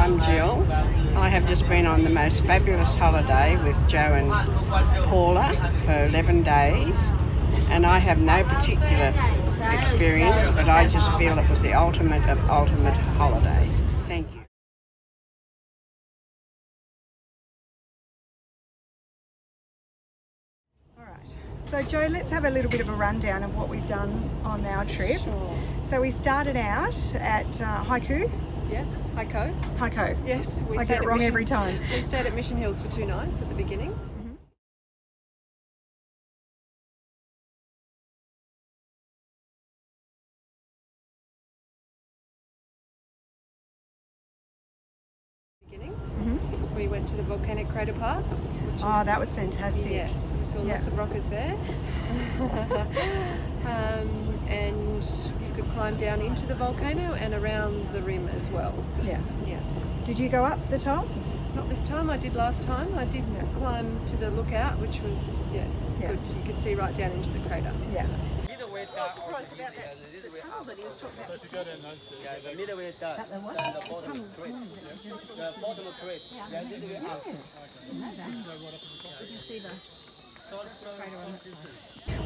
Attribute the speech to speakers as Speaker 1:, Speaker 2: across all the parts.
Speaker 1: I'm Jill. I have just been on the most fabulous holiday with Joe and Paula for 11 days, and I have no particular experience, but I just feel it was the ultimate of ultimate holidays. Thank you.
Speaker 2: So Joe, let's have a little bit of a rundown of what we've done on our trip.
Speaker 3: Sure.
Speaker 2: So we started out at Haiku.
Speaker 3: Yes, Haiku.
Speaker 2: Haiku.
Speaker 3: Yes.
Speaker 2: I get it wrong every time.
Speaker 3: We stayed at Mission Hills for 2 nights at the beginning. We went to the volcanic crater park.
Speaker 2: That was fantastic.
Speaker 3: Yes, we saw lots of rockers there. And you could climb down into the volcano and around the rim as well.
Speaker 2: Yeah.
Speaker 3: Yes.
Speaker 2: Did you go up the top?
Speaker 3: Not this time, I did last time. I did climb to the lookout, which was good. You could see right down into the crater.
Speaker 2: Yeah.
Speaker 3: So.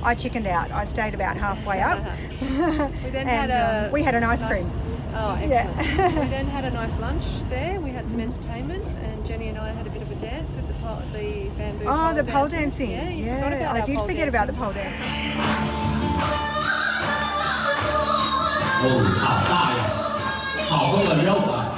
Speaker 2: I chickened out. I stayed about halfway up.
Speaker 3: We then had
Speaker 2: we had an ice cream.
Speaker 3: Oh, excellent. We then had a nice lunch there. We had some entertainment, and Jenny and I had a bit of a dance with the bamboo pole.
Speaker 2: Oh, the pole dancing.
Speaker 3: Yeah,
Speaker 2: I did forget about the pole dancing.
Speaker 4: 哦，好大呀，好多的肉啊！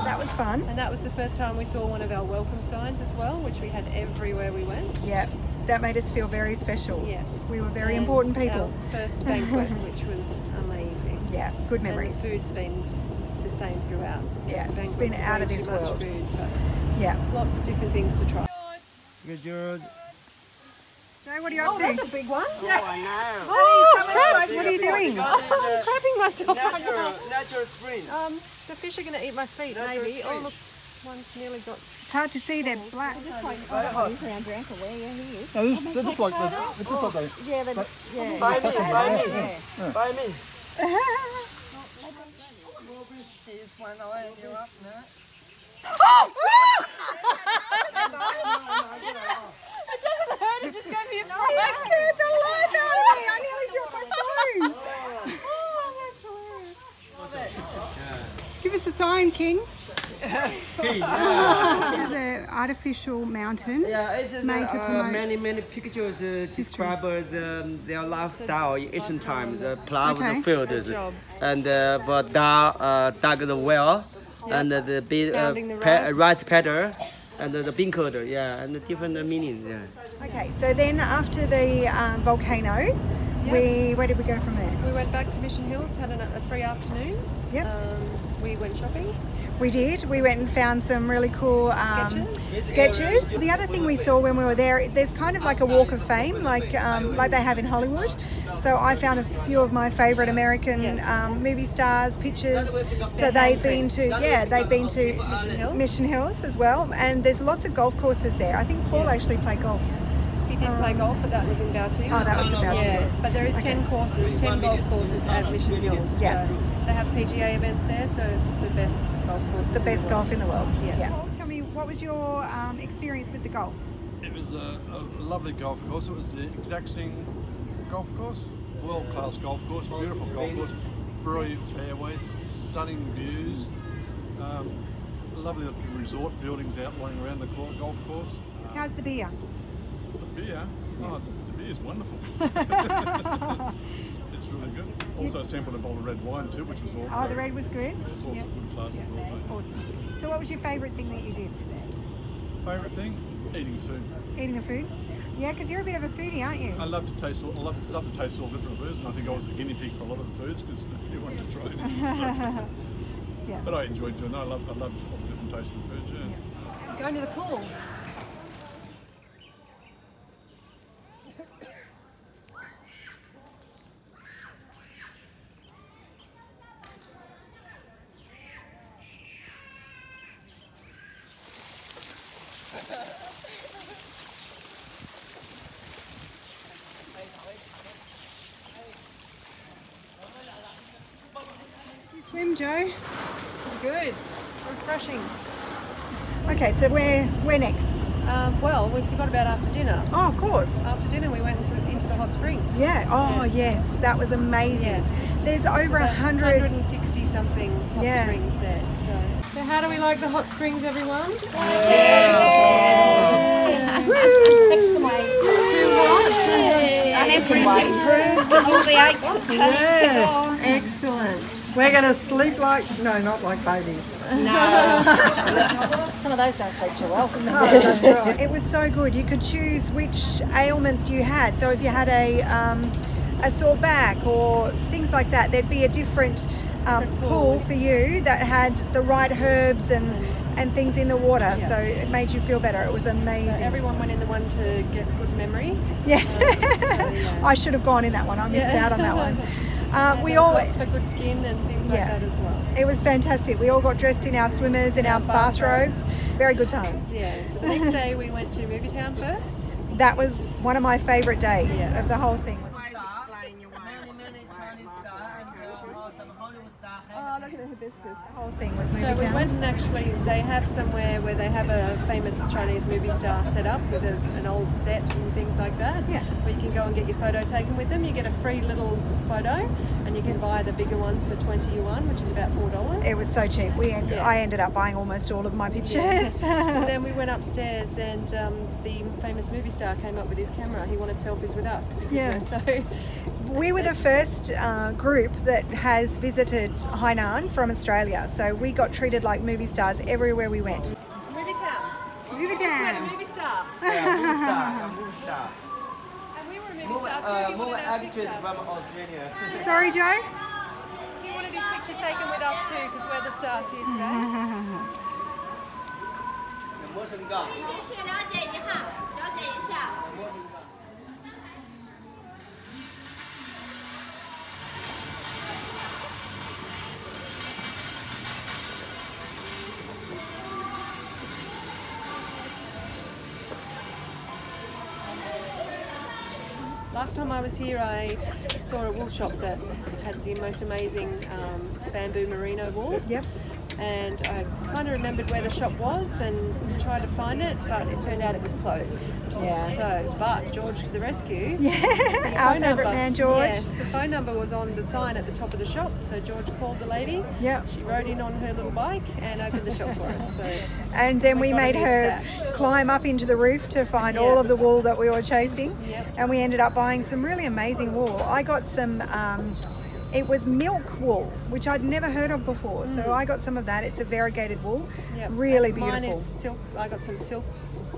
Speaker 2: That was fun.
Speaker 3: And that was the first time we saw one of our welcome signs as well, which we had everywhere we went.
Speaker 2: Yeah, that made us feel very special.
Speaker 3: Yes.
Speaker 2: We were very important people.
Speaker 3: Our first banquet, which was amazing.
Speaker 2: Yeah, good memories.
Speaker 3: And the food's been the same throughout.
Speaker 2: Yeah, it's been out of this world.
Speaker 3: Food, but
Speaker 2: yeah.
Speaker 3: Lots of different things to try.
Speaker 5: Good, George.
Speaker 2: Joe, what are you up to?
Speaker 3: That's a big one.
Speaker 1: Oh, I know.
Speaker 2: Crap! What are you doing?
Speaker 3: I'm crapping myself right now.
Speaker 5: Natural spring.
Speaker 3: The fish are going to eat my feet, maybe. Oh, look, one's nearly got...
Speaker 2: It's hard to see, they're black.
Speaker 6: He's around your ankle there, yeah, he is.
Speaker 5: No, they're just like the, it's just like the,
Speaker 6: Yeah, but it's, yeah.
Speaker 5: By me.
Speaker 3: It doesn't hurt, it just gave me a fright.
Speaker 2: It scared the life out of me. I nearly dropped my phone.
Speaker 3: Love it.
Speaker 2: Give us a sign, King. This is an artificial mountain.
Speaker 5: Yeah, it's
Speaker 2: made to promote
Speaker 5: many pictures describe their lifestyle in ancient times. The plow the fields and for dug the well and the big rice padder and the bean coder, and the different meanings. Yeah.
Speaker 2: Okay, so then after the volcano, where did we go from there?
Speaker 3: We went back to Mission Hills, had a free afternoon.
Speaker 2: Yep.
Speaker 3: We went shopping.
Speaker 2: We did. We went and found some really cool sketches. The other thing we saw when we were there, there's kind of like a walk of fame, like they have in Hollywood. So I found a few of my favourite American movie stars' pictures. So they'd been to Mission Hills as well, and there's lots of golf courses there. I think Paul actually played golf.
Speaker 3: He did play golf, but that was in Baotou.
Speaker 2: Oh, that was in Baotou.
Speaker 3: Yeah, but there is 10 golf courses at Mission Hills.
Speaker 2: Yes.
Speaker 3: So they have PGA events there, so it's the best golf courses.
Speaker 2: The best golf in the world.
Speaker 3: Yes.
Speaker 2: Yeah. Tell me, what was your experience with the golf?
Speaker 7: It was a lovely golf course. It was the exact same golf course, world-class golf course, beautiful golf course, brilliant fairways, stunning views, lovely resort buildings outlying around the golf course.
Speaker 2: How's the beer?
Speaker 7: The beer? Oh, the beer is wonderful. It's really good. Also sampled a bottle of red wine too, which was all
Speaker 2: the red was good.
Speaker 7: Which was also good class as well too.
Speaker 2: Awesome. So what was your favourite thing that you did?
Speaker 7: Favourite thing? Eating food.
Speaker 2: Eating the food? Yeah, because you're a bit of a foodie, aren't you?
Speaker 7: I love to taste all different foods, and I think I was the guinea pig for a lot of the foods because nobody wanted to try anything. So.
Speaker 2: Yeah.
Speaker 7: But I enjoyed doing that. I loved all the different tastes of foods. Yeah.
Speaker 3: Going to the pool.
Speaker 2: Joe?
Speaker 3: Good. Refreshing.
Speaker 2: Okay, so where next?
Speaker 3: Well, we forgot about after dinner.
Speaker 2: Oh, of course.
Speaker 3: After dinner, we went into the hot springs.
Speaker 2: Yeah. Oh, yes. That was amazing.
Speaker 3: Yes.
Speaker 2: There's over
Speaker 3: 160 something hot
Speaker 2: Yeah.
Speaker 3: springs there. So how do we like the hot springs, everyone?
Speaker 6: Extra weight.
Speaker 3: Too hot.
Speaker 6: Improved all the aches and pains are gone.
Speaker 3: Excellent.
Speaker 8: We're going to sleep like, no, not like babies.
Speaker 6: Some of those don't sleep too well.
Speaker 2: No, that's right. It was so good. You could choose which ailments you had. So if you had a sore back or things like that, there'd be a different pool for you that had the right herbs and things in the water. So it made you feel better. It was amazing.
Speaker 3: So everyone went in the one to get good memory.
Speaker 2: Yeah. I should have gone in that one. I missed out on that one. We all
Speaker 3: lots for good skin and things like that as well.
Speaker 2: It was fantastic. We all got dressed in our swimmers and our bathrobes. Very good times.
Speaker 3: Yeah. So the next day we went to Movie Town first.
Speaker 2: That was one of my favourite days of the whole thing.
Speaker 3: Oh, look at the hibiscus.
Speaker 2: The whole thing was Movie
Speaker 3: So we
Speaker 2: Town.
Speaker 3: went and actually, they have somewhere where they have a famous Chinese movie star set up with an old set and things like that.
Speaker 2: Yeah.
Speaker 3: Where you can go and get your photo taken with them. You get a free little photo and you can buy the bigger ones for 20 yuan, which is about $4.
Speaker 2: It was so cheap. I ended up buying almost all of my pictures.
Speaker 3: Yeah. So then we went upstairs and the famous movie star came up with his camera. He wanted selfies with us because we're so...
Speaker 2: We were the first group that has visited Hainan from Australia, so we got treated like movie stars everywhere we went.
Speaker 3: Movie Town.
Speaker 2: Movie
Speaker 3: Just met a
Speaker 2: Town.
Speaker 3: movie star.
Speaker 5: movie star.
Speaker 3: And we were a movie star too. He wanted our picture.
Speaker 5: from Australia.
Speaker 2: Sorry, Joe?
Speaker 3: He wanted his picture taken with us too because we're the stars here today. Last time I was here, I saw a wool shop that had the most amazing bamboo merino wool.
Speaker 2: Yep.
Speaker 3: And I kind of remembered where the shop was and tried to find it, but it turned out it was closed.
Speaker 2: Yeah.
Speaker 3: So, but George to the rescue.
Speaker 2: Yeah,
Speaker 3: The
Speaker 2: our
Speaker 3: phone
Speaker 2: favourite
Speaker 3: number-
Speaker 2: man, George.
Speaker 3: Yes, the phone number was on the sign at the top of the shop. So George called the lady.
Speaker 2: Yep.
Speaker 3: She rode in on her little bike and opened the shop for us. So
Speaker 2: And then we
Speaker 3: got a
Speaker 2: made
Speaker 3: new
Speaker 2: her
Speaker 3: stash.
Speaker 2: climb up into the roof to find all of the wool that we were chasing.
Speaker 3: Yep.
Speaker 2: And we ended up buying some really amazing wool. I got some, it was milk wool, which I'd never heard of before. So I got some of that. It's a variegated wool.
Speaker 3: Yep.
Speaker 2: Really
Speaker 3: And
Speaker 2: beautiful.
Speaker 3: Mine is silk. I got some silk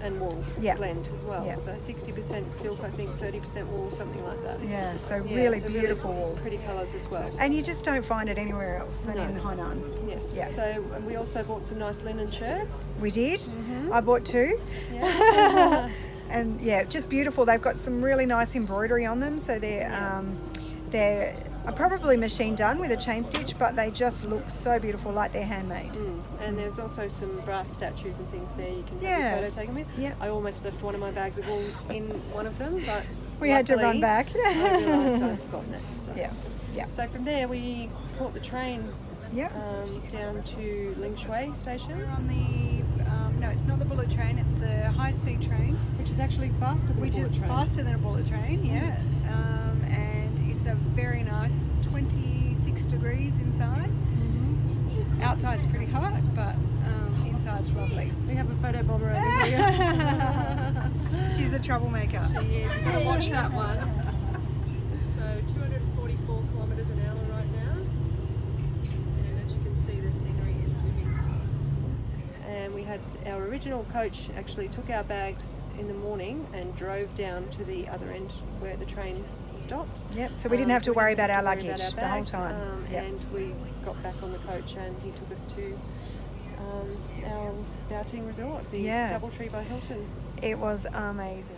Speaker 3: and wool blend as well.
Speaker 2: Yeah.
Speaker 3: So 60% silk, I think 30% wool, something like that.
Speaker 2: Yeah, so
Speaker 3: Yeah,
Speaker 2: really
Speaker 3: so
Speaker 2: beautiful wool.
Speaker 3: pretty colours as well.
Speaker 2: And you just don't find it anywhere else than in Hainan.
Speaker 3: Yes.
Speaker 2: Yeah.
Speaker 3: So we also bought some nice linen shirts.
Speaker 2: We did. I bought two.
Speaker 3: Yeah.
Speaker 2: And yeah, just beautiful. They've got some really nice embroidery on them. So they're probably machine done with a chain stitch, but they just look so beautiful, like they're handmade.
Speaker 3: And there's also some brass statues and things there you can have
Speaker 2: Yeah.
Speaker 3: your photo taken with.
Speaker 2: Yeah.
Speaker 3: I almost left one of my bags of wool in one of them, but
Speaker 2: We had to
Speaker 3: luckily
Speaker 2: run back.
Speaker 3: I realised I'd forgotten it. So.
Speaker 2: Yeah. Yeah.
Speaker 3: So from there we caught the train
Speaker 2: Yep.
Speaker 3: down to Ling Shui station,
Speaker 2: We're on the no, it's not the bullet train. It's the high-speed train,
Speaker 3: which is actually faster than
Speaker 2: which
Speaker 3: a bullet
Speaker 2: is
Speaker 3: train.
Speaker 2: faster than a bullet train. Yeah. And it's a very nice 26 degrees inside. Outside's pretty hot, but inside's lovely.
Speaker 3: We have a photo bomber over here.
Speaker 2: She's a troublemaker.
Speaker 3: She is. You've got to watch that one. So 244 kilometres an hour right now. And as you can see, the scenery is zooming past. And we had our original coach actually took our bags in the morning and drove down to the other end where the train stopped.
Speaker 2: Yep. So we didn't have to worry about our luggage
Speaker 3: about our
Speaker 2: the whole
Speaker 3: bags,
Speaker 2: time. Yep.
Speaker 3: And we got back on the coach and he took us to our Baoting resort, the Doubletree by Hilton.
Speaker 2: It was amazing.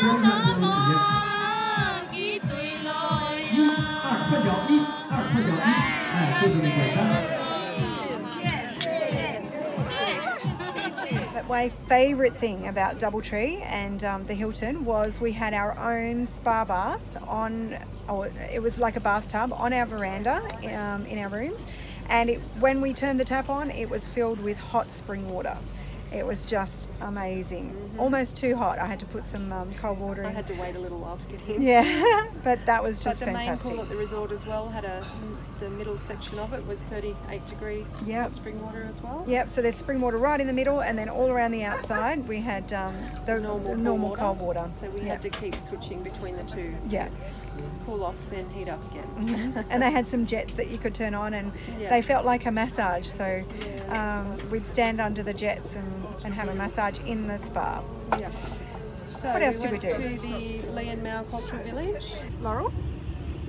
Speaker 2: But my favourite thing about Doubletree and the Hilton was we had our own spa bath on, it was like a bathtub on our veranda in our rooms, and when we turned the tap on, it was filled with hot spring water. It was just amazing. Almost too hot. I had to put some cold water in.
Speaker 3: I had to wait a little while to get in.
Speaker 2: Yeah, but that was just fantastic.
Speaker 3: The main pool at the resort as well had the middle section of it was 38-degree hot spring water as well.
Speaker 2: Yep, so there's spring water right in the middle, and then all around the outside we had the normal cold water.
Speaker 3: So we had to keep switching between the two.
Speaker 2: Yeah.
Speaker 3: Cool off, then heat up again.
Speaker 2: And they had some jets that you could turn on, and they felt like a massage. So we'd stand under the jets and have a massage in the spa.
Speaker 3: Yeah. So
Speaker 2: what else did we do?
Speaker 3: To the Lian Mao Cultural Village.
Speaker 2: Laurel,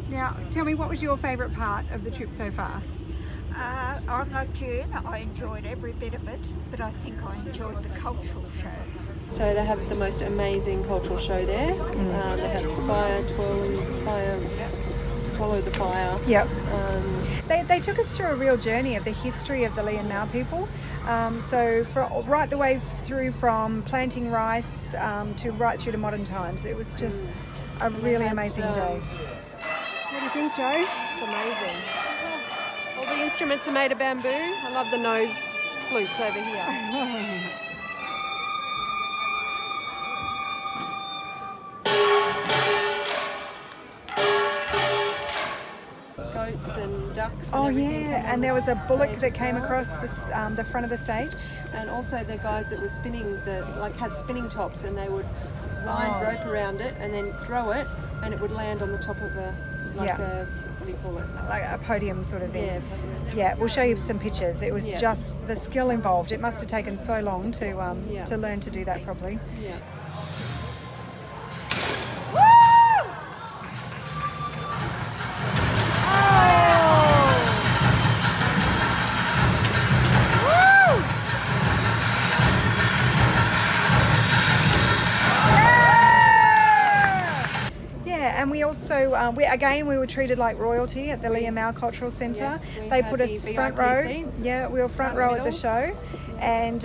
Speaker 2: now tell me, what was your favourite part of the trip so far?
Speaker 6: I'm like June, I enjoyed every bit of it, but I think I enjoyed the cultural shows.
Speaker 3: So they have the most amazing cultural show there. They have fire, twirling, fire, swallow the fire.
Speaker 2: Yep. They took us through a real journey of the history of the Lian Mao people. So right the way through from planting rice to right through to modern times. It was just a really amazing day. What do you think, Joe?
Speaker 3: It's amazing. All the instruments are made of bamboo. I love the nose flutes over here. Goats and ducks. And
Speaker 2: and there was a bullock that came across the front of the stage.
Speaker 3: And also the guys that were spinning, had spinning tops, and they would wind rope around it and then throw it, and it would land on the top of a what do you call it?
Speaker 2: Like a podium sort of thing.
Speaker 3: Yeah,
Speaker 2: yeah, we'll show you some pictures. It was just the skill involved. It must have taken so long to learn to do that properly.
Speaker 3: Yeah.
Speaker 2: And we also, we were treated like royalty at the Lian Mao Cultural Centre.
Speaker 3: Yes,
Speaker 2: they put us front row.
Speaker 3: Seats.
Speaker 2: Yeah, we were front row at the show, and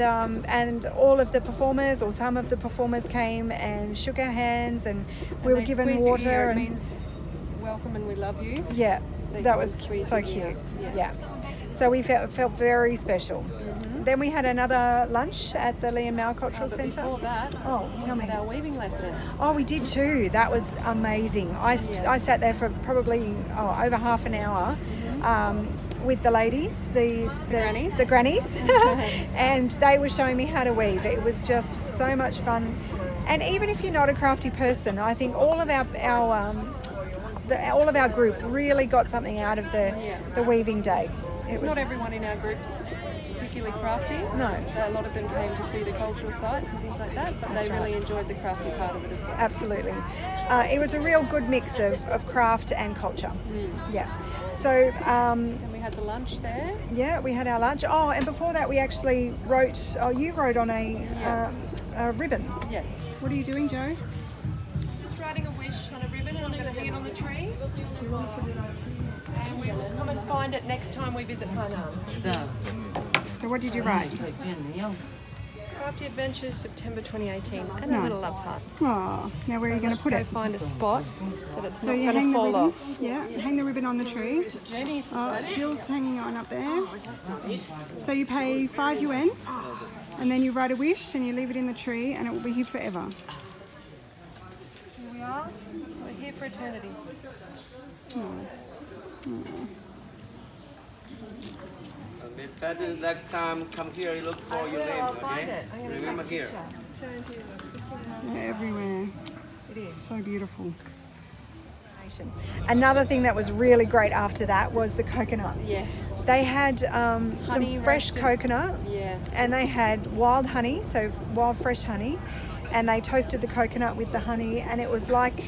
Speaker 2: all of the performers, or some of the performers, came and shook our hands, and we were given water.
Speaker 3: It means welcome and we love you.
Speaker 2: Yeah, that was so cute.
Speaker 3: Yes.
Speaker 2: Yeah, so we felt very special. Then we had another lunch at the Lian Mao Cultural Centre.
Speaker 3: Before that,
Speaker 2: tell me.
Speaker 3: We had our weaving lesson.
Speaker 2: Oh, we did too. That was amazing. I sat there for probably over half an hour with the ladies, the grannies, and they were showing me how to weave. It was just so much fun. And even if you're not a crafty person, I think all of our group really got something out of the weaving day.
Speaker 3: Not everyone in our groups particularly crafty.
Speaker 2: No.
Speaker 3: A lot of them came to see the cultural sites and things like that, but they really enjoyed the crafty part of it as well.
Speaker 2: Absolutely. It was a real good mix of craft and culture. Yeah. So
Speaker 3: and we had the lunch there.
Speaker 2: Yeah, we had our lunch. Oh, and before that we actually wrote, you wrote on a ribbon.
Speaker 3: Yes.
Speaker 2: What are you doing, Joe?
Speaker 3: Just writing a wish on a ribbon, and I'm going to hang it on the tree. And we will come and find it next time we visit Hainan.
Speaker 2: So what did you write?
Speaker 3: Crafty Adventures, September 2018, and a little love heart.
Speaker 2: Oh, now where are you going to put it?
Speaker 3: Find a spot that it's
Speaker 2: So
Speaker 3: not
Speaker 2: you
Speaker 3: going to fall off.
Speaker 2: Yeah, hang the ribbon on the tree. Jill's hanging on up there. So you pay 5 yuan, and then you write a wish and you leave it in the tree, and it will be here forever.
Speaker 3: Here we are. We're here for eternity.
Speaker 5: It's better next time come here, you look for your name, okay? Remember here.
Speaker 2: They're everywhere. It is. So beautiful. Another thing that was really great after that was the coconut.
Speaker 3: Yes.
Speaker 2: They had some fresh coconut, and they had wild honey, so wild fresh honey, and they toasted the coconut with the honey, and it was like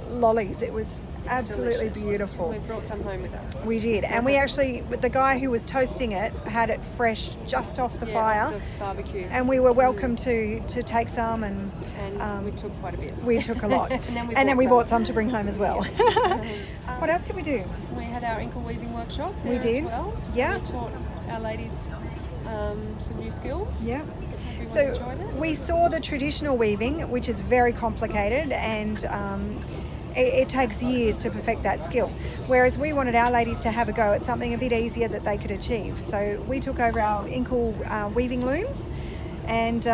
Speaker 2: lollies. It was Absolutely
Speaker 3: delicious.
Speaker 2: beautiful.
Speaker 3: We brought some home with us.
Speaker 2: We did, and we actually, the guy who was toasting it had it fresh just off the fire.
Speaker 3: The barbecue.
Speaker 2: And we were welcome to take some, and
Speaker 3: we took quite a bit.
Speaker 2: We took a lot,
Speaker 3: and then
Speaker 2: we bought some to bring home as well. What else did we do?
Speaker 3: We had our ankle weaving workshop there
Speaker 2: we did.
Speaker 3: as well. So
Speaker 2: yeah.
Speaker 3: We taught our ladies some new skills.
Speaker 2: Yeah. So we saw the traditional weaving, which is very complicated, and it takes years to perfect that skill. Whereas we wanted our ladies to have a go at something a bit easier that they could achieve. So we took over our ankle weaving looms, and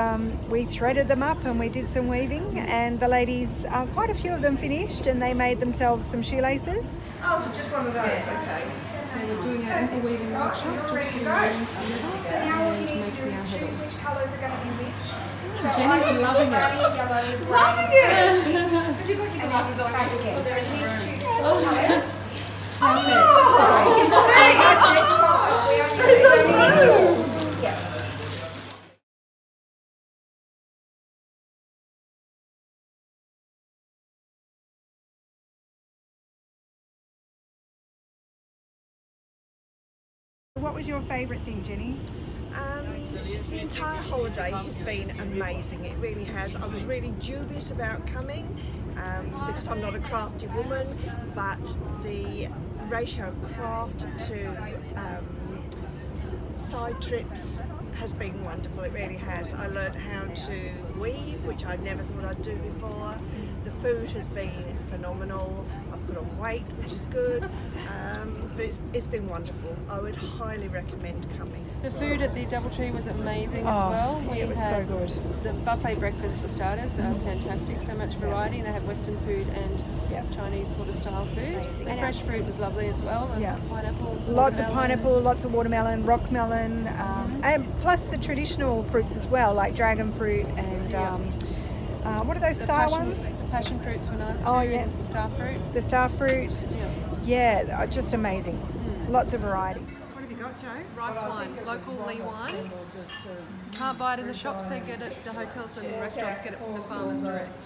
Speaker 2: we threaded them up and we did some weaving, and the ladies, quite a few of them finished, and they made themselves some shoelaces.
Speaker 8: Oh, so just one of those, okay.
Speaker 3: So we're doing our ankle weaving workshop, just putting looms together and making our heddles.
Speaker 2: Which colours are going to be which?
Speaker 3: Jenny's loving it.
Speaker 2: Loving it!
Speaker 3: Have you got your glasses on?
Speaker 2: They're so blue! What was your favourite thing, Jenny?
Speaker 8: The entire holiday has been amazing. It really has. I was really dubious about coming because I'm not a crafty woman, but the ratio of craft to side trips has been wonderful. It really has. I learned how to weave, which I never thought I'd do before. The food has been phenomenal. I've put on weight, which is good, but it's been wonderful. I would highly recommend coming.
Speaker 3: The food at the Doubletree was amazing as well.
Speaker 2: It was so good.
Speaker 3: The buffet breakfast for starters are fantastic. So much variety. They have Western food and Chinese sort of style food. The fresh fruit was lovely as well. Pineapple.
Speaker 2: Lots of pineapple, lots of watermelon, rock melon, and plus the traditional fruits as well, like dragon fruit and what are those star ones?
Speaker 3: The passion fruits were nice too.
Speaker 2: Oh yeah.
Speaker 3: The star fruit.
Speaker 2: The star fruit. Yeah, just amazing. Lots of variety. What have you got, Joe?
Speaker 3: Rice wine, local Lee wine. Can't buy it in the shops, they get it, the hotels and restaurants get it from the farmers direct.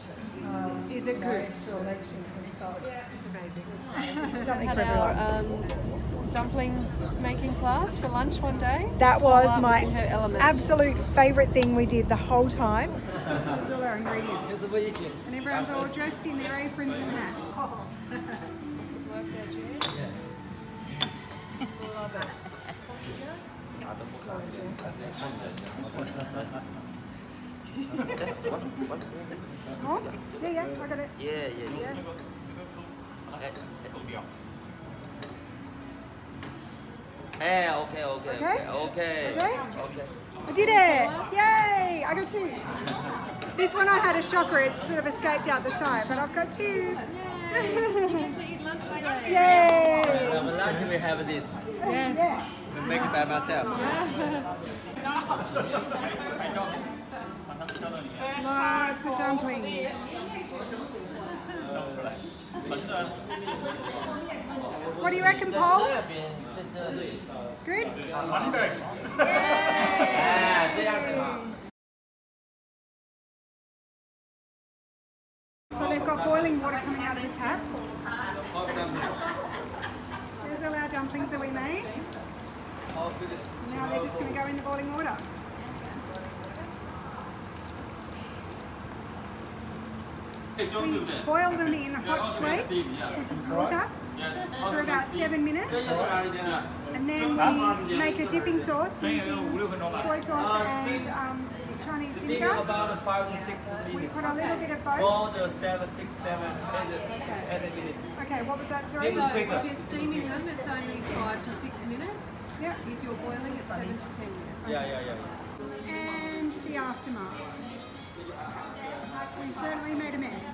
Speaker 2: Is it good?
Speaker 3: It's amazing.
Speaker 2: Something for
Speaker 3: Had
Speaker 2: everyone.
Speaker 3: our dumpling making class for lunch one day.
Speaker 2: That was
Speaker 3: Paula
Speaker 2: my
Speaker 3: in her element.
Speaker 2: absolute favourite thing we did the whole time. These are all our ingredients. And everyone's all dressed in their aprons and hats.
Speaker 3: Work there, Jude. Love it.
Speaker 2: Oh, yeah, I got it.
Speaker 5: Yeah. Okay.
Speaker 2: I did it! Yay! I got 2. This one I had a shocker, it sort of escaped out the side, but I've got 2.
Speaker 3: Yay! You get to eat lunch today.
Speaker 2: Yay!
Speaker 5: For lunch we have this.
Speaker 3: Yes.
Speaker 2: Yeah.
Speaker 5: I make it by myself.
Speaker 2: Lots of dumplings. What do you reckon, Paul? Good? So they've got boiling water coming out of the tap. There's all our dumplings that we made. Now they're just going to go in the boiling water. We boil them in hot shui, which is water, for about 7 minutes. And then we make a dipping sauce using soy sauce and Chinese vinegar.
Speaker 5: About 5 to 6
Speaker 2: We
Speaker 5: minutes.
Speaker 2: put a little bit of both.
Speaker 5: All the 7, 6, 7, 8 minutes.
Speaker 2: Okay, what was that? Sorry?
Speaker 3: So if you're steaming them, it's only 5 to 6 minutes.
Speaker 2: Yeah.
Speaker 3: If you're boiling, it's 7 to 10 minutes.
Speaker 5: Yeah.
Speaker 2: And the aftermath. We certainly made a mess.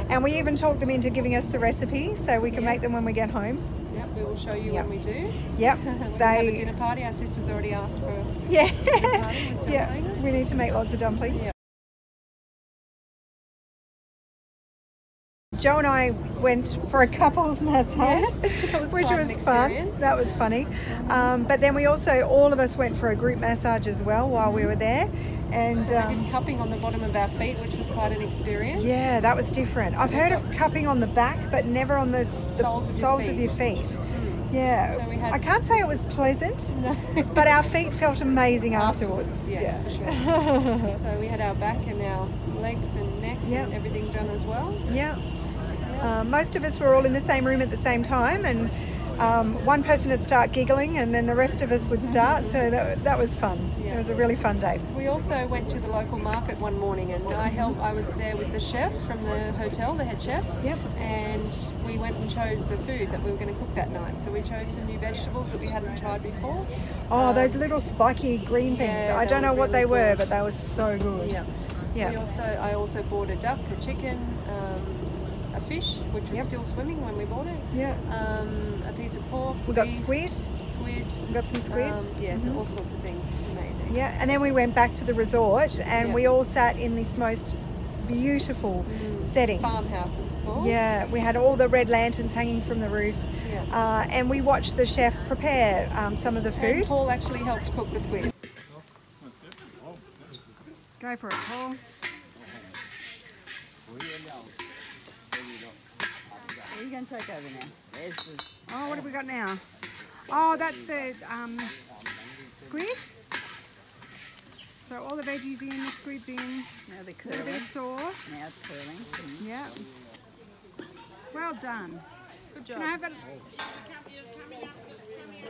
Speaker 2: And we even talked them into giving us the recipe so we can make them when we get home.
Speaker 3: Yep, we will show you when we do.
Speaker 2: Yep.
Speaker 3: We have a dinner party. Our sister's already asked for a
Speaker 2: Yeah.
Speaker 3: dinner party with
Speaker 2: Yeah.
Speaker 3: dumplings.
Speaker 2: We need to make lots of dumplings.
Speaker 3: Yeah.
Speaker 2: Joe and I went for a couples massage, which was fun. That was funny. But then we also, all of us went for a group massage as well while we were there. And
Speaker 3: so they did cupping on the bottom of our feet, which was quite an experience.
Speaker 2: Yeah, that was different. I've heard of cupping on the back, but never on the soles of your feet. Yeah, so I can't say it was pleasant, no. But our feet felt amazing afterwards.
Speaker 3: Yes, for sure. So we had our back and our legs and neck and everything done as well.
Speaker 2: Yeah. Most of us were all in the same room at the same time, and one person would start giggling and then the rest of us would start, so that was fun. It was a really fun day.
Speaker 3: We also went to the local market one morning, and I was there with the chef from the hotel, the head chef.
Speaker 2: Yep.
Speaker 3: And we went and chose the food that we were going to cook that night. So we chose some new vegetables that we hadn't tried before.
Speaker 2: Oh, those little spiky green things. I don't know what they were, but they were so good.
Speaker 3: Yeah. Yeah. I also bought a duck, a chicken, a fish, which was still swimming when we bought it.
Speaker 2: Yeah.
Speaker 3: A piece of pork.
Speaker 2: We got squid. We got some squid.
Speaker 3: Yes, all sorts of things. It's amazing.
Speaker 2: Yeah, and then we went back to the resort, and we all sat in this most beautiful setting.
Speaker 3: Farmhouse, it was called.
Speaker 2: Yeah, we had all the red lanterns hanging from the roof. Yeah. And we watched the chef prepare some of the food.
Speaker 3: And Paul actually helped cook the squid.
Speaker 2: Go for it, Paul.
Speaker 9: You can take over now.
Speaker 2: Oh, what have we got now? Oh, that's the squid. So all the veggies in, the squid's in.
Speaker 9: Now they're curling.
Speaker 2: A bit of sauce.
Speaker 9: Now it's curling.
Speaker 2: Yeah. Well done.
Speaker 3: Good job.
Speaker 2: Can I have it?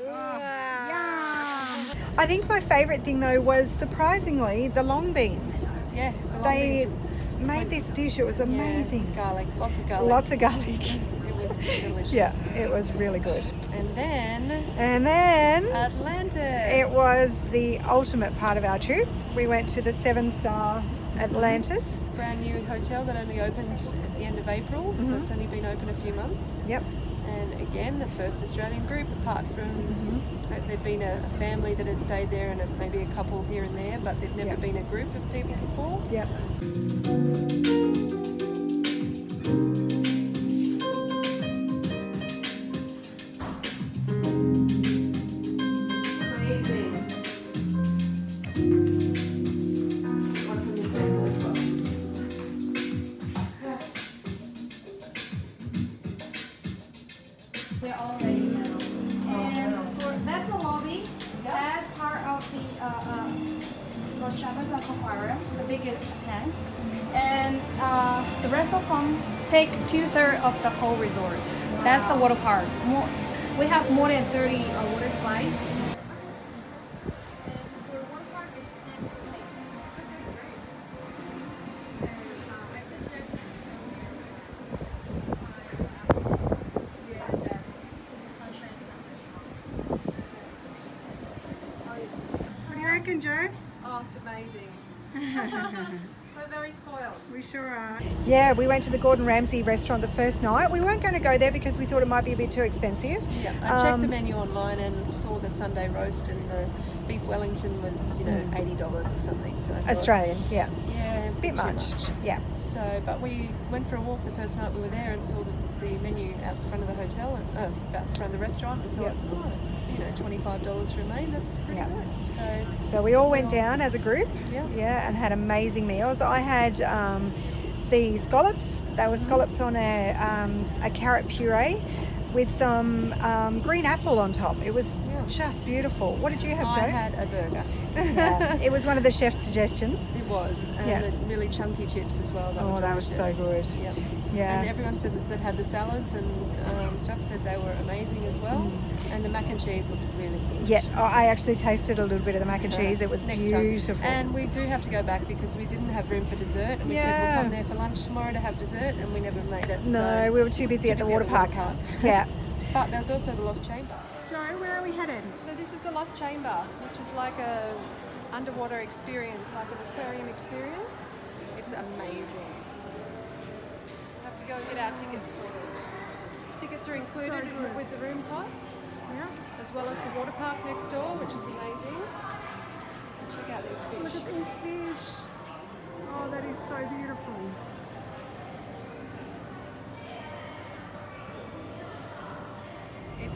Speaker 2: Oh, yum. I think my favourite thing though was surprisingly the long beans.
Speaker 3: Yes, the long
Speaker 2: they
Speaker 3: beans.
Speaker 2: Made this dish. It was amazing.
Speaker 3: Yeah, garlic, lots of garlic.
Speaker 2: Lots of garlic.
Speaker 3: It was delicious.
Speaker 2: Yeah, it was really good.
Speaker 3: And then
Speaker 2: Atlantis. It was the ultimate part of our trip. We went to the 7-star Atlantis.
Speaker 3: Brand new hotel that only opened at the end of April, so it's only been open a few months.
Speaker 2: Yep.
Speaker 3: And again, the first Australian group, apart from there'd been a family that had stayed there and maybe a couple here and there, but there'd never been a group of people before.
Speaker 2: Yep.
Speaker 10: We're all ready now. And that's the lobby. That's part of the Lost Chapters of Aquarium, the biggest tank. And the rest of them take 2/3 of the whole resort. That's the water park. We have more than 30 water slides.
Speaker 2: Joe?
Speaker 3: Oh, it's amazing. We're very spoiled.
Speaker 2: We sure are. Yeah, we went to the Gordon Ramsay restaurant the first night. We weren't going to go there because we thought it might be a bit too expensive.
Speaker 3: Yeah, I checked the menu online and saw the Sunday roast, and the beef Wellington was, you know, $80 or something. So
Speaker 2: Australian, yeah.
Speaker 3: Yeah,
Speaker 2: a bit much. Yeah.
Speaker 3: So, but we went for a walk the first night we were there and saw the menu out the front of the hotel, and about the front of the restaurant, and thought, oh, it's, you know, $25 for a main. That's pretty good.
Speaker 2: So we all went down as a group.
Speaker 3: Yeah.
Speaker 2: And had amazing meals. I had the scallops. They were scallops on a carrot puree with some green apple on top. It was just beautiful. What did you have, Joe?
Speaker 3: I had a burger.
Speaker 2: Yeah, it was one of the chef's suggestions.
Speaker 3: It was, and the really chunky chips as well.
Speaker 2: That was so good.
Speaker 3: Yep.
Speaker 2: Yeah.
Speaker 3: And everyone said that had the salads and stuff said they were amazing as well. And the mac and cheese looked really good.
Speaker 2: Yeah, I actually tasted a little bit of the mac and cheese. It was beautiful.
Speaker 3: And we do have to go back because we didn't have room for dessert. And we said we'll come there for lunch tomorrow to have dessert, and we never made it.
Speaker 2: No, we were too busy at the water park. Yeah.
Speaker 3: But there's also the Lost Chamber.
Speaker 2: Joe, where are we headed?
Speaker 3: So this is the Lost Chamber, which is like a underwater experience, like an aquarium experience. It's amazing. We have to go and get our tickets. Tickets are included with the room cost, as well as the water park next door, which is amazing. Check out these fish.
Speaker 2: Look at these fish. Oh, that is so beautiful.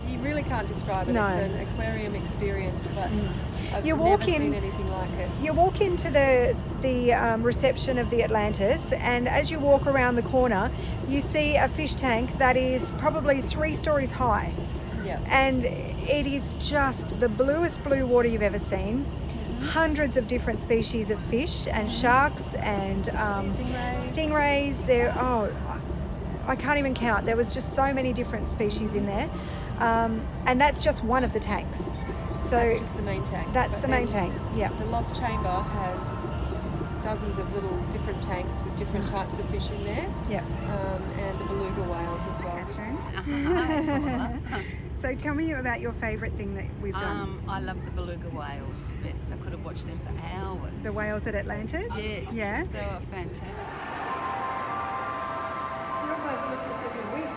Speaker 3: You really can't describe it.
Speaker 2: No.
Speaker 3: It's an aquarium experience, but I've
Speaker 2: You
Speaker 3: never
Speaker 2: walk
Speaker 3: seen
Speaker 2: in-
Speaker 3: anything like it.
Speaker 2: You walk into the reception of the Atlantis, and as you walk around the corner, you see a fish tank that is probably 3 stories high.
Speaker 3: Yeah.
Speaker 2: And it is just the bluest blue water you've ever seen. Hundreds of different species of fish and sharks and stingrays. I can't even count. There was just so many different species in there, and that's just one of the tanks. So
Speaker 3: That's just the main tank.
Speaker 2: That's
Speaker 3: But
Speaker 2: the main
Speaker 3: then
Speaker 2: tank. Yeah.
Speaker 3: The Lost Chamber has dozens of little different tanks with different types of fish in there.
Speaker 2: Yeah.
Speaker 3: And the beluga whales as well.
Speaker 2: So tell me about your favourite thing that we've done.
Speaker 9: I love the beluga whales the best. I could have watched them for hours.
Speaker 2: The whales at Atlantis?
Speaker 9: Yes.
Speaker 2: Yeah.
Speaker 9: They were fantastic.
Speaker 2: You almost look as if you're weak.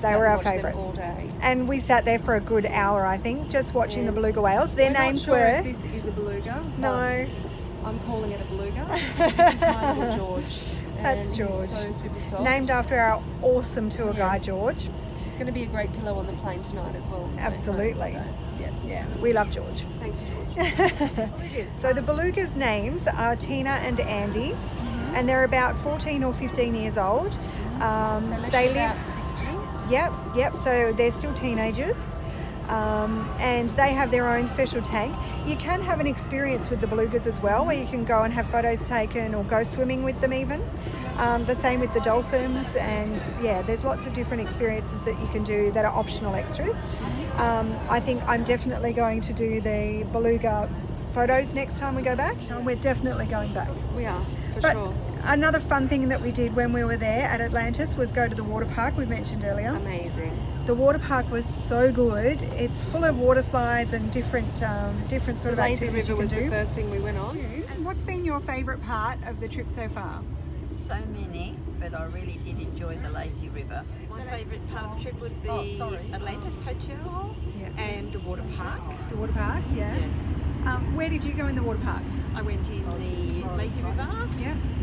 Speaker 2: They were our favourites. And we sat there for a good hour, I think, just watching the beluga whales. Their names
Speaker 3: We're
Speaker 2: were...
Speaker 3: not sure if this is a beluga.
Speaker 2: No.
Speaker 3: I'm calling it a beluga. This is my little George.
Speaker 2: That's
Speaker 3: And
Speaker 2: George.
Speaker 3: He's so super soft.
Speaker 2: Named after our awesome tour guide, George.
Speaker 3: It's going to be a great pillow on the plane tonight as well.
Speaker 2: Absolutely.
Speaker 3: So,
Speaker 2: Yeah, we love George.
Speaker 3: Thanks, George.
Speaker 2: So the belugas' names are Tina and Andy, and they're about 14 or 15 years old.
Speaker 3: They live about 60.
Speaker 2: Yep. So they're still teenagers, and they have their own special tank. You can have an experience with the belugas as well, where you can go and have photos taken or go swimming with them even. The same with the dolphins, and yeah, there's lots of different experiences that you can do that are optional extras. I think I'm definitely going to do the beluga photos next time we go back. We're definitely going back.
Speaker 3: We are, for
Speaker 2: But
Speaker 3: sure.
Speaker 2: another fun thing that we did when we were there at Atlantis was go to the water park we mentioned earlier.
Speaker 3: Amazing.
Speaker 2: The water park was so good. It's full of water slides and different sort of
Speaker 3: Lazy
Speaker 2: activities
Speaker 3: River
Speaker 2: you
Speaker 3: was
Speaker 2: can do.
Speaker 3: the first thing we went on.
Speaker 2: And what's been your favourite part of the trip so far?
Speaker 9: So many, but I really did enjoy the lazy river.
Speaker 11: My favourite part of the trip would be Atlantis Hotel and the water park.
Speaker 2: The water park, yeah.
Speaker 11: Yes.
Speaker 2: Where did you go in the water park?
Speaker 11: I went in the lazy river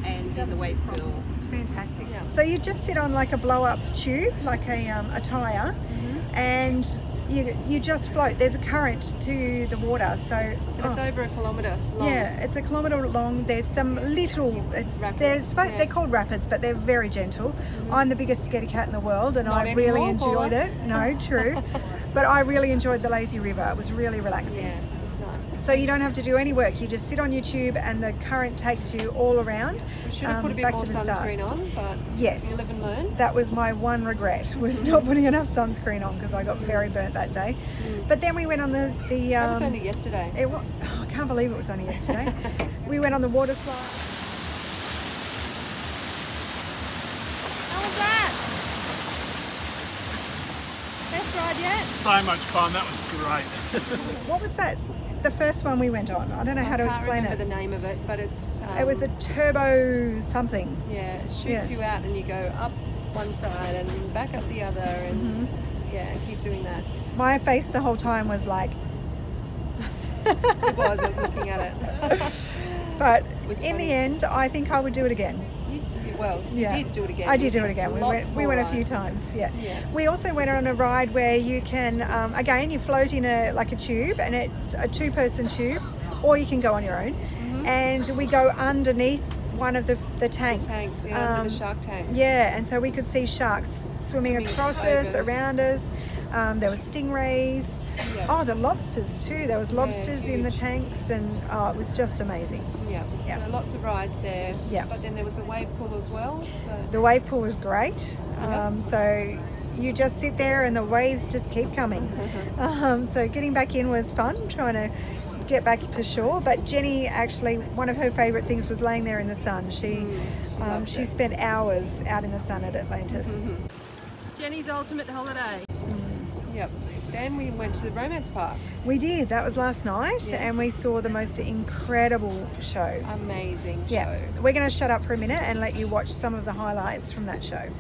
Speaker 11: and in the wave pool.
Speaker 2: Fantastic. So you just sit on like a blow-up tube, like a tyre, and you just float. There's a current to the water, so
Speaker 3: It's over 1 kilometre long.
Speaker 2: yeah, it's 1 kilometre long. There's some little, they're called rapids, but they're very gentle. I'm the biggest scaredy cat in the world, and
Speaker 3: Not
Speaker 2: I really
Speaker 3: anymore,
Speaker 2: enjoyed
Speaker 3: Paula.
Speaker 2: it. No, true. But I really enjoyed the lazy river. It was really relaxing.
Speaker 3: Yeah, it's nice.
Speaker 2: So you don't have to do any work. You just sit on your tube, and the current takes you all around.
Speaker 3: We should have put a bit
Speaker 2: back
Speaker 3: more
Speaker 2: to the start.
Speaker 3: sunscreen on, but
Speaker 2: Yes.
Speaker 3: you live and learn.
Speaker 2: That was my one regret, was not putting enough sunscreen on, because I got very burnt that day. But then we went on the
Speaker 3: That was only yesterday.
Speaker 2: I can't believe it was only yesterday. We went on the water slide. How was that? Best ride yet?
Speaker 12: So much fun, that was great.
Speaker 2: What was that? The first one we went on. I don't know how to explain
Speaker 3: I can't remember
Speaker 2: it.
Speaker 3: the name of it, but it's...
Speaker 2: It was a turbo something.
Speaker 3: Yeah, it shoots you out and you go up one side and back up the other and keep doing that.
Speaker 2: My face the whole time was like...
Speaker 3: It was, I was looking at it.
Speaker 2: But
Speaker 3: was
Speaker 2: in
Speaker 3: funny.
Speaker 2: the end, I think I would do it again.
Speaker 3: You did do it again.
Speaker 2: I did do it again. We went a few times. Yeah. We also went on a ride where you can, again, you float in a tube, and it's a 2-person tube, or you can go on your own. And we go underneath one of the tanks.
Speaker 3: Under the shark tank.
Speaker 2: Yeah, and so we could see sharks swimming across us, around us. There were stingrays. Oh, the lobsters too. There was lobsters in the tanks, and it was just amazing.
Speaker 3: Yeah. So lots of rides there.
Speaker 2: Yeah.
Speaker 3: But then there was a wave pool as well. So.
Speaker 2: The wave pool was great. So you just sit there and the waves just keep coming. So getting back in was fun, trying to get back to shore. But Jenny, actually, one of her favourite things was laying there in the sun. She spent hours out in the sun at Atlantis.
Speaker 3: Jenny's ultimate holiday. Yep. Then we went to the Romance Park.
Speaker 2: We did. That was last night, and we saw the most incredible show.
Speaker 3: Amazing show.
Speaker 2: Yeah. We're going to shut up for a minute and let you watch some of the highlights from that show.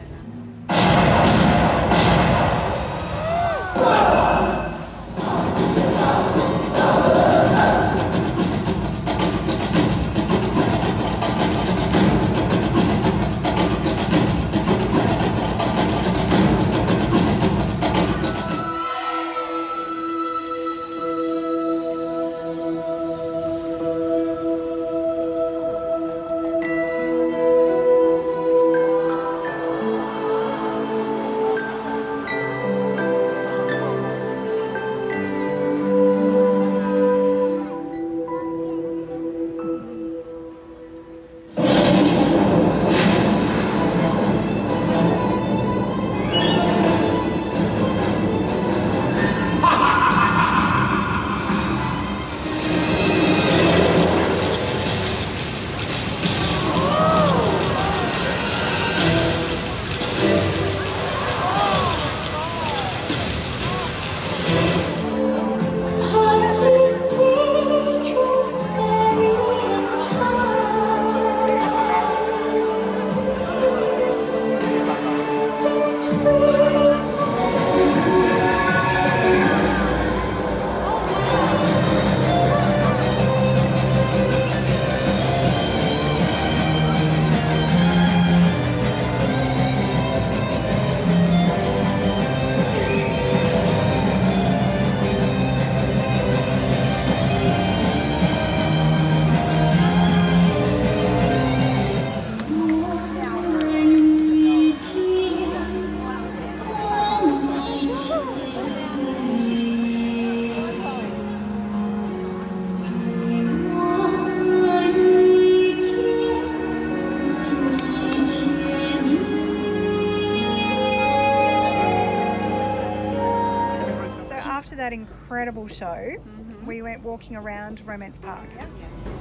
Speaker 2: That incredible show, we went walking around Romance Park.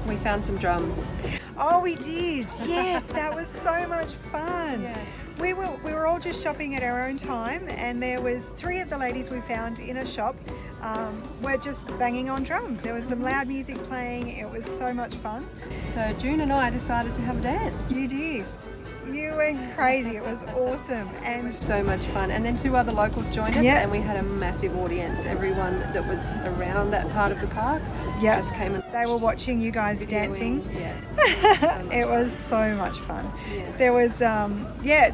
Speaker 3: We found some drums.
Speaker 2: Oh, we did. Yes, that was so much fun.
Speaker 3: Yes.
Speaker 2: We were all just shopping at our own time, and there was 3 of the ladies we found in a shop were just banging on drums. There was some loud music playing. It was so much fun.
Speaker 3: So June and I decided to have a dance.
Speaker 2: You did. You went crazy. It was awesome and
Speaker 3: so much fun. And then 2 other locals joined us, and we had a massive audience. Everyone that was around that part of the park just came and
Speaker 2: they were watching you guys dancing.
Speaker 3: Yeah,
Speaker 2: it was so much fun.
Speaker 3: Yes.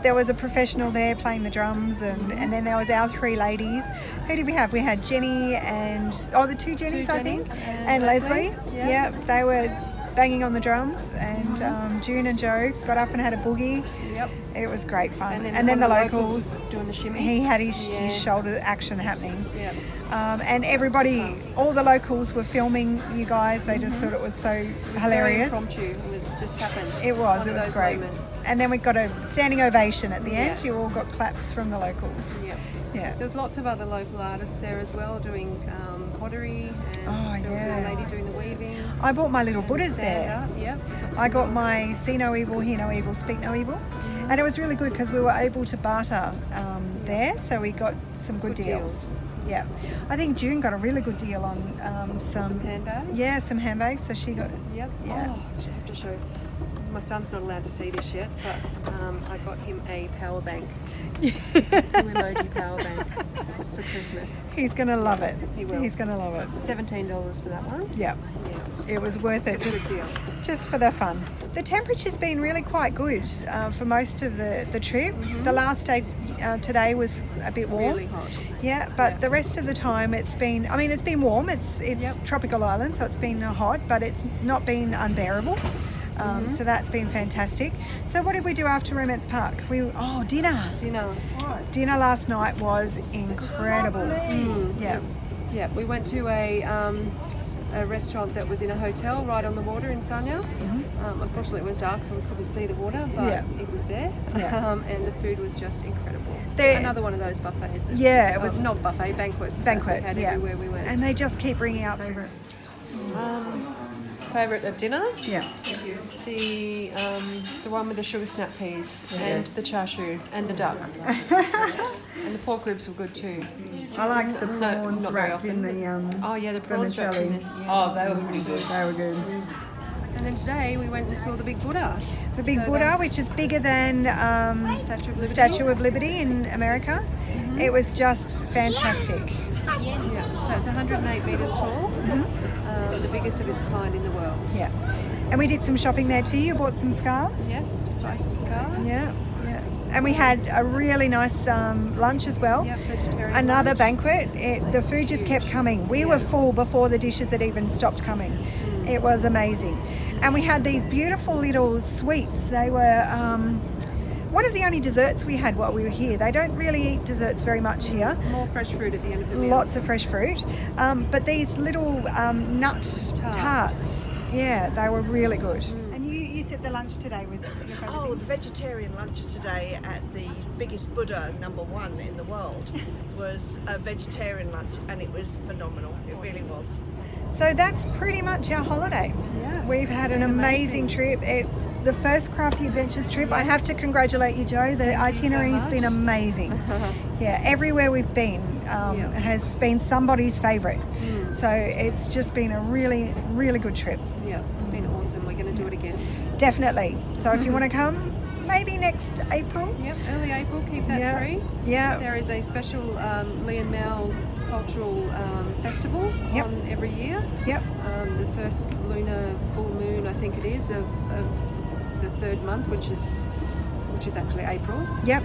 Speaker 2: There was a professional there playing the drums, and then there was our 3 ladies. Who did we have? We had Jenny and the 2 Jennies, I think, and Leslie. Yeah, they were banging on the drums, and June and Joe got up and had a boogie. Yep. It was great fun. And then the locals
Speaker 3: doing the shimmy.
Speaker 2: He had his shoulder action happening. Yep. And everybody, all the locals were filming you guys. They just thought it was so hilarious.
Speaker 3: Very impromptu. It just happened.
Speaker 2: It was great. Moments. And then we got a standing ovation at the end. You all got claps from the locals.
Speaker 3: Yep.
Speaker 2: Yeah.
Speaker 3: There was lots of other local artists there as well doing pottery, and there was a lady doing the weaving.
Speaker 2: I bought my little Buddhas there.
Speaker 3: Yep.
Speaker 2: I got my see no evil, hear no evil, speak no evil. And it was really good because we were able to barter there, so we got some good deals. Yeah, I think June got a really good deal on some
Speaker 3: handbags.
Speaker 2: Yeah, some handbags. So she got.
Speaker 3: Yep.
Speaker 2: Yeah.
Speaker 3: Oh, I have to show. My son's not allowed to see this yet, but I got him a power bank. It's a blue emoji power bank for Christmas.
Speaker 2: He's gonna love it.
Speaker 3: He will.
Speaker 2: He's gonna love it.
Speaker 3: $17 for that one.
Speaker 2: Yeah. It was worth it.
Speaker 3: Good deal.
Speaker 2: Just for the fun. The temperature's been really quite good for most of the trip. The last day today was a bit warm.
Speaker 3: Really hot.
Speaker 2: Yeah, but the rest of the time it's been warm. It's tropical island, so it's been hot, but it's not been unbearable. So that's been fantastic. So what did we do after Romance Park? Dinner. Dinner last night was incredible.
Speaker 3: Yeah, we went to a restaurant that was in a hotel right on the water in Sanya. Unfortunately it was dark, so we couldn't see the water, but it was there. And the food was just incredible. Another one of those buffets.
Speaker 2: It was
Speaker 3: not buffet, banquets.
Speaker 2: Banquet,
Speaker 3: that we had everywhere we went.
Speaker 2: And they just keep bringing out
Speaker 3: favourite at dinner.
Speaker 2: Yeah.
Speaker 3: The one with the sugar snap peas and the char siu and the duck. And the pork ribs were good too.
Speaker 2: I liked the prawns
Speaker 3: not very
Speaker 2: wrapped in
Speaker 3: often.
Speaker 2: the
Speaker 3: the prawns wrapped in the,
Speaker 2: Oh, they were really good. They were good.
Speaker 3: And then today we went and saw the big Buddha.
Speaker 2: The big Buddha, which is bigger than Statue of Liberty in America. It was just fantastic.
Speaker 3: Yeah, so it's 108 metres tall, the biggest of its kind in the world.
Speaker 2: Yeah. And we did some shopping there too. You bought some scarves?
Speaker 3: Yes, to buy some scarves.
Speaker 2: Yeah, yeah. And we had a really nice lunch as well.
Speaker 3: Yep, vegetarian
Speaker 2: Another
Speaker 3: lunch.
Speaker 2: banquet. The food just kept coming. We were full before the dishes had even stopped coming. It was amazing. And we had these beautiful little sweets. They were one of the only desserts we had while we were here. They don't really eat desserts very much here.
Speaker 3: More fresh fruit at the end of the meal.
Speaker 2: Lots of fresh fruit. But these little nut tarts, yeah, they were really good. And you said the lunch today was your favourite thing?
Speaker 8: The vegetarian lunch today at the biggest Buddha, #1 in the world, was a vegetarian lunch, and it was phenomenal. It really was.
Speaker 2: So that's pretty much our holiday.
Speaker 3: Yeah,
Speaker 2: we've had an amazing trip. It's the first Crafty Adventures trip. Yes. I have to congratulate you, Jo. The itinerary's been amazing. Yeah, everywhere we've been has been somebody's favourite. So it's just been a really, really good trip.
Speaker 3: Yeah, it's been awesome. We're going to do it again.
Speaker 2: Definitely. So if you want to come, maybe next April.
Speaker 3: Yep, early April, keep that free.
Speaker 2: Yeah.
Speaker 3: There is a special Lian Mao cultural festival on every year.
Speaker 2: Yep.
Speaker 3: The first lunar full moon, I think it is, of the third month, which is actually April.
Speaker 2: Yep.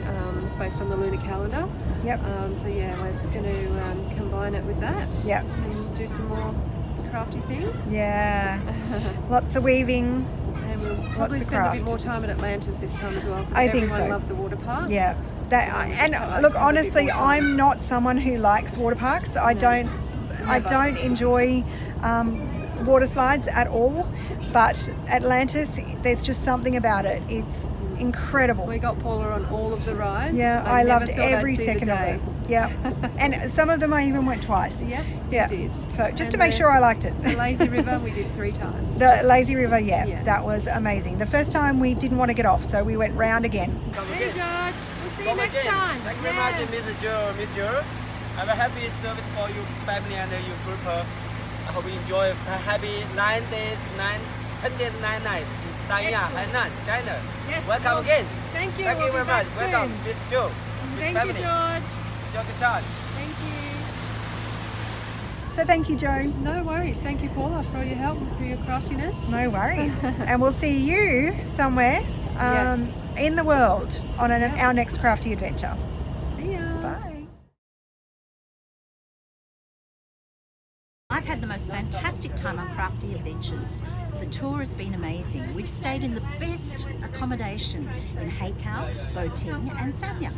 Speaker 3: Based on the lunar calendar.
Speaker 2: Yep.
Speaker 3: So yeah, we're going to combine it with that.
Speaker 2: Yep.
Speaker 3: And do some more crafty things.
Speaker 2: Yeah. Lots of weaving.
Speaker 3: And we'll probably spend a bit more time at Atlantis this time as well.
Speaker 2: I think so.
Speaker 3: Everyone loved the water park.
Speaker 2: Yeah. Look, honestly, I'm not someone who likes water parks. I don't enjoy water slides at all. But Atlantis, there's just something about it. It's incredible.
Speaker 3: We got Paula on all of the rides.
Speaker 2: Yeah, I loved every second of it. Yeah, and some of them I even went twice.
Speaker 3: Yep,
Speaker 2: yeah,
Speaker 3: you did.
Speaker 2: So just to make sure I liked it.
Speaker 3: The lazy river we did 3 times.
Speaker 2: The lazy river, yes. That was amazing. The first time we didn't want to get off, so we went round again.
Speaker 3: Hey George, we'll see you next time.
Speaker 5: Thank you very much, Miss Jo. Have a happy service for your family and your group. I hope you enjoy a happy 10 days, 9 nights in Sanya, Hainan, China.
Speaker 3: Yes.
Speaker 5: Welcome again.
Speaker 3: Thank you.
Speaker 5: Thank you very much. Welcome, Miss Jo.
Speaker 3: Thank you, George.
Speaker 5: Enjoy the time.
Speaker 3: Thank you.
Speaker 2: So thank you, Jo.
Speaker 3: No worries. Thank you, Paula, for all your help and for your craftiness.
Speaker 2: No worries. And we'll see you somewhere in the world on our next crafty adventure.
Speaker 3: See ya.
Speaker 2: Bye.
Speaker 13: I've had the most fantastic time on Crafty Adventures. The tour has been amazing. We've stayed in the best accommodation in Haikou, Boting and Sanya.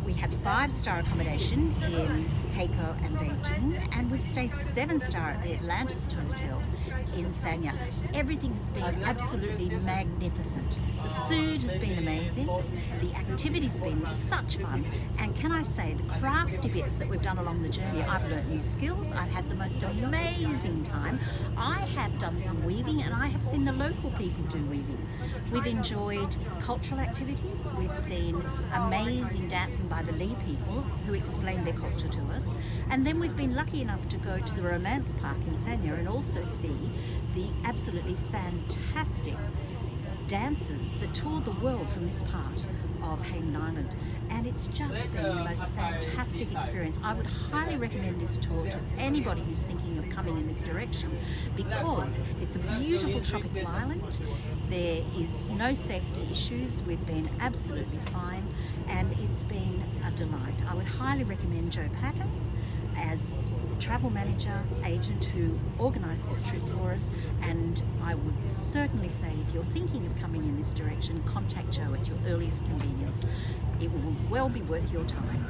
Speaker 13: We had 5-star accommodation in Haikou and Beijing, and we've stayed 7-star at the Atlantis Hotel in Sanya. Everything has been absolutely magnificent. The food has been amazing, the activity's been such fun, and can I say, the crafty bits that we've done along the journey, I've learnt new skills, I've had the most amazing time. I have done some weaving, and I have seen the local people do weaving. We've enjoyed cultural activities, we've seen amazing dancing by the Lee people who explain their culture to us, and then we've been lucky enough to go to the Romance Park in Sanya and also see the absolutely fantastic dancers that tour the world from this part of Hainan Island, and it's just been the most fantastic experience. I would highly recommend this tour to anybody who's thinking of coming in this direction, because it's a beautiful tropical island. There is no safety issues. We've been absolutely fine, and it's been a delight. I would highly recommend Jo Patton as travel manager, agent who organised this trip for us, and I would certainly say if you're thinking of coming in this direction, contact Jo at your earliest convenience. It will well be worth your time.